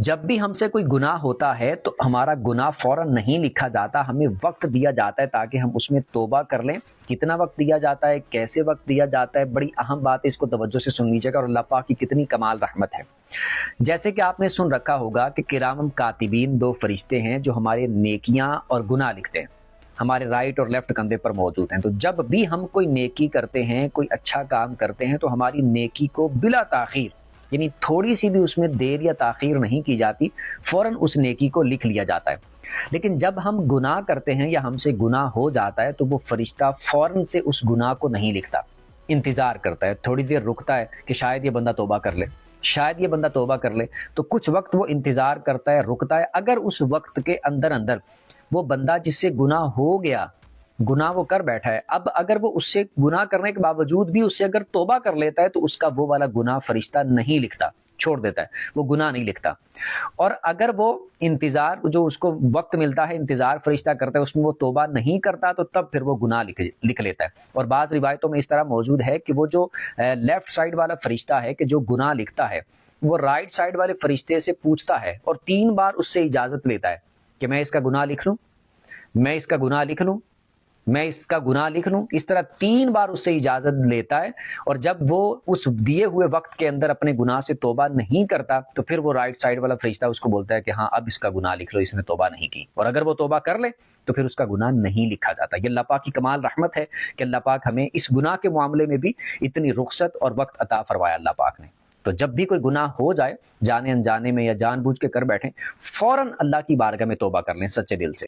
جب بھی ہم سے کوئی گناہ ہوتا ہے تو ہمارا گناہ فوراً نہیں لکھا جاتا، ہمیں وقت دیا جاتا ہے تاکہ ہم اس میں توبہ کر لیں۔ کتنا وقت دیا جاتا ہے، کیسے وقت دیا جاتا ہے، بڑی اہم بات ہے، اس کو توجہ سے سن لیجیے گا، اور اللہ پاک کی کتنی کمال رحمت ہے۔ جیسے کہ آپ نے سن رکھا ہوگا کہ کرام کاتبین دو فرشتے ہیں جو ہمارے نیکیاں اور گناہ لکھتے ہیں، ہمارے رائٹ اور لیفٹ کندھے پر موجود ہیں۔ تو جب بھی ہم کوئی نیکی کرتے ہیں، کوئی اچھا کام کرتے ہیں، تو ہماری نیکی کو بلا تاخیر، یعنی تھوڑی سی بھی اس میں دیر یا تاخیر نہیں کی جاتی، فوراً اس نیکی کو لکھ لیا جاتا ہے۔ لیکن جب ہم گناہ کرتے ہیں یا ہم سے گناہ ہو جاتا ہے تو وہ فرشتہ فوراً سے اس گناہ کو نہیں لکھتا، انتظار کرتا ہے، تھوڑی دیر رکتا ہے کہ شاید یہ بندہ توبہ کر لے، شاید یہ بندہ توبہ کر لے، تو کچھ وقت وہ انتظار کرتا ہے، رکتا ہے۔ اگر اس وقت کے اندر وہ بندہ جس سے گناہ ہو گیا، گناہ وہ کر بیٹھا ہے، اب اگر وہ اس سے گناہ کرنے کے باوجود بھی اس سے اگر توبہ کر لیتا ہے تو اس کا وہ والا گناہ فرشتہ نہیں لکھتا، چھوڑ دیتا ہے، وہ گناہ نہیں لکھتا۔ اور اگر وہ انتظار، جو اس کو وقت ملتا ہے، انتظار فرشتہ کرتا ہے، اس میں وہ توبہ نہیں کرتا، تو تب پھر وہ گناہ لکھ لیتا ہے۔ اور بعض روایتوں میں اس طرح موجود ہے کہ وہ جو لیفٹ سائڈ والا فرشتہ ہے کہ جو گناہ لکھتا ہے، وہ رائٹ سائڈ والے فرشتے سے پوچھتا ہے اور 3 بار اس سے اجازت لیتا ہے کہ میں اس کا گناہ لکھ لوں، میں اس کا گناہ لکھ لوں، میں اس کا گناہ لکھ لوں۔ اس طرح 3 بار اس سے اجازت لیتا ہے، اور جب وہ اس دیے ہوئے وقت کے اندر اپنے گناہ سے توبہ نہیں کرتا تو پھر وہ رائٹ سائڈ والا فرشتہ اس کو بولتا ہے کہ ہاں اب اس کا گناہ لکھ لو، اس نے توبہ نہیں کی۔ اور اگر وہ توبہ کر لے تو پھر اس کا گناہ نہیں لکھا جاتا۔ یہ اللہ پاک کی کمال رحمت ہے کہ اللہ پاک ہمیں اس گناہ کے معاملے میں بھی اتنی رخصت اور وقت عطا فرمایا اللہ پاک نے۔ تو جب بھی کوئی گناہ ہو جائے، جانے انجانے میں یا جان بوجھ کے کر بیٹھیں، فوراً اللہ کی بارگاہ میں توبہ کر لیں سچے دل سے۔